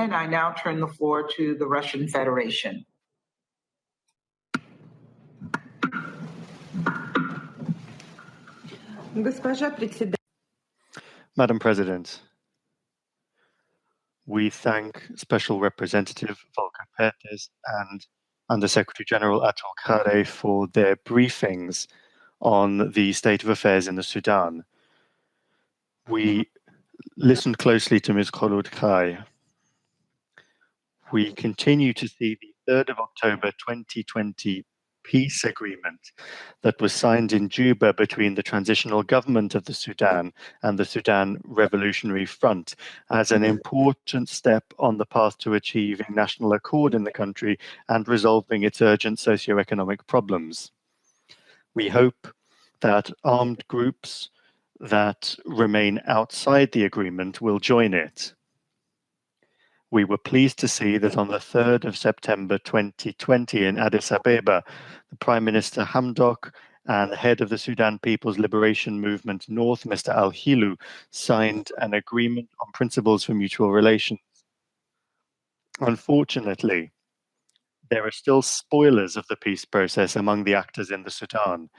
amendment. I now turn the floor to the Russian Federation. Madam President, we thank Special Representative Volker Perthes and Undersecretary General Atul Khare for their briefings on the state of affairs in the Sudan. We listened closely to Ms. Kholoud Khay. We continue to see the 3rd of October 2020 peace agreement that was signed in Juba between the transitional government of the Sudan and the Sudan Revolutionary Front as an important step on the path to achieving national accord in the country and resolving its urgent socioeconomic problems. We hope that armed groups that remain outside the agreement will join it. We were pleased to see that on the 3rd of September 2020 in Addis Ababa, the Prime Minister Hamdok and the head of the Sudan People's Liberation Movement North, Mr. Al-Hilu, signed an agreement on principles for mutual relations. Unfortunately, there are still spoilers of the peace process among the actors in the Sudan.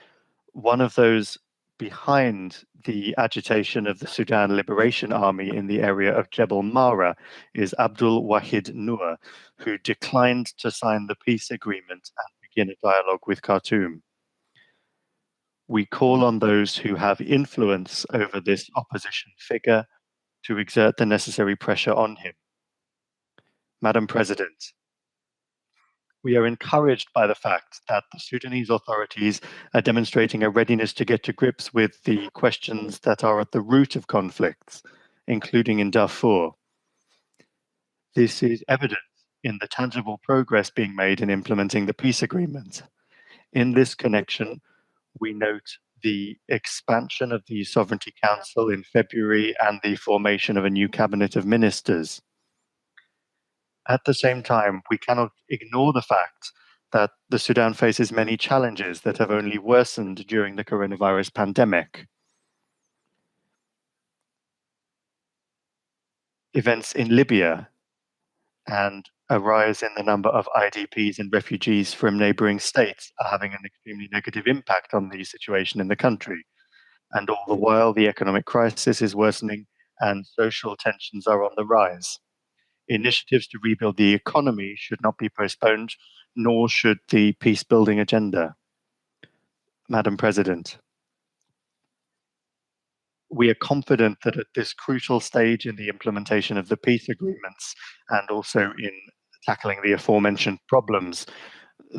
One of those behind the agitation of the Sudan Liberation Army in the area of Jebel Mara is Abdul Wahid Nur, who declined to sign the peace agreement and begin a dialogue with Khartoum. We call on those who have influence over this opposition figure to exert the necessary pressure on him. Madam President, we are encouraged by the fact that the Sudanese authorities are demonstrating a readiness to get to grips with the questions that are at the root of conflicts, including in Darfur. This is evident in the tangible progress being made in implementing the peace agreement. In this connection, we note the expansion of the Sovereignty Council in February and the formation of a new cabinet of ministers. At the same time, we cannot ignore the fact that the Sudan faces many challenges that have only worsened during the coronavirus pandemic. Events in Libya and a rise in the number of IDPs and refugees from neighboring states are having an extremely negative impact on the situation in the country. And all the while, the economic crisis is worsening and social tensions are on the rise. Initiatives to rebuild the economy should not be postponed, nor should the peace-building agenda. Madam President, we are confident that at this crucial stage in the implementation of the peace agreements and also in tackling the aforementioned problems,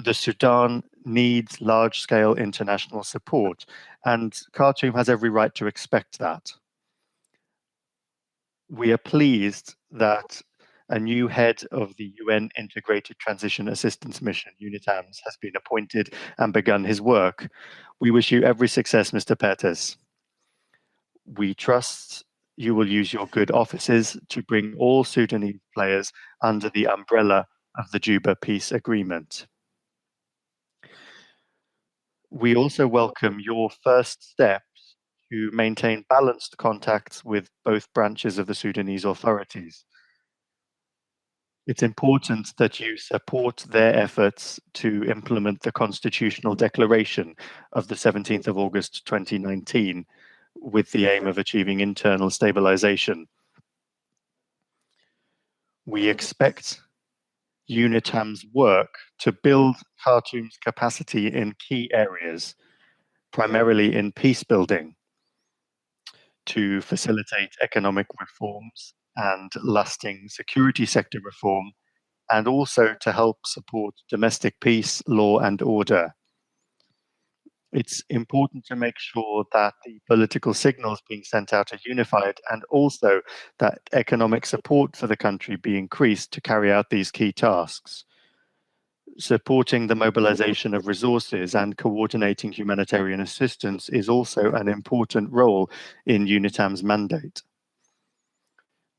the Sudan needs large-scale international support, and Khartoum has every right to expect that. We are pleased that a new head of the UN Integrated Transition Assistance Mission, UNITAMS, has been appointed and begun his work. We wish you every success, Mr. Perthes. We trust you will use your good offices to bring all Sudanese players under the umbrella of the Juba Peace Agreement. We also welcome your first steps to maintain balanced contacts with both branches of the Sudanese authorities. It's important that you support their efforts to implement the constitutional declaration of the 17th of August 2019 with the aim of achieving internal stabilization. We expect UNITAM's work to build Khartoum's capacity in key areas, primarily in peace building, to facilitate economic reforms and lasting security sector reform, and also to help support domestic peace, law and order. It's important to make sure that the political signals being sent out are unified, and also that economic support for the country be increased to carry out these key tasks. Supporting the mobilization of resources and coordinating humanitarian assistance is also an important role in UNITAM's mandate.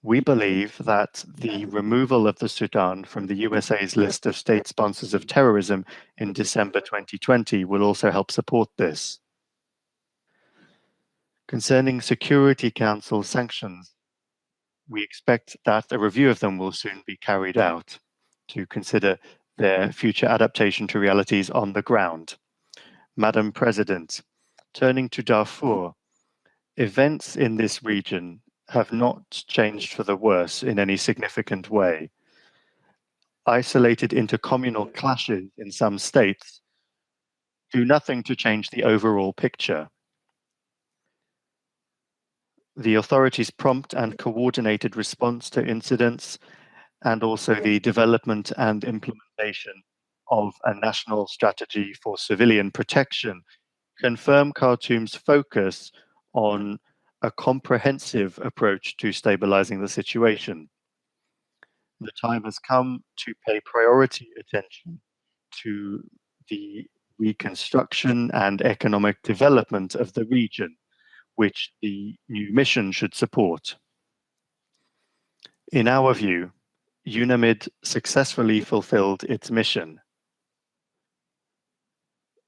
We believe that the removal of the Sudan from the USA's list of state sponsors of terrorism in December 2020 will also help support this. Concerning Security Council sanctions, We expect that a review of them will soon be carried out to consider their future adaptation to realities on the ground. Madam President, turning to Darfur, events in this region have not changed for the worse in any significant way. Isolated intercommunal clashes in some states do nothing to change the overall picture. The authorities' prompt and coordinated response to incidents, and also the development and implementation of a national strategy for civilian protection, confirm Khartoum's focus on a comprehensive approach to stabilizing the situation. The time has come to pay priority attention to the reconstruction and economic development of the region, which the new mission should support. In our view, UNAMID successfully fulfilled its mission.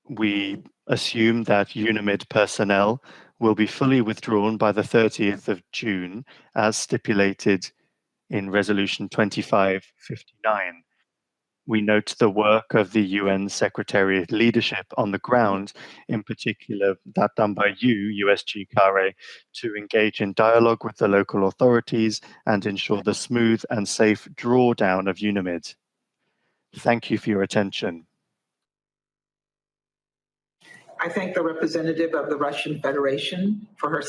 We assume that UNAMID personnel will be fully withdrawn by the 30th of June, as stipulated in Resolution 2559. We note the work of the UN Secretariat leadership on the ground, in particular that done by you, USG Kare, to engage in dialogue with the local authorities and ensure the smooth and safe drawdown of UNAMID. Thank you for your attention. I thank the representative of the Russian Federation for her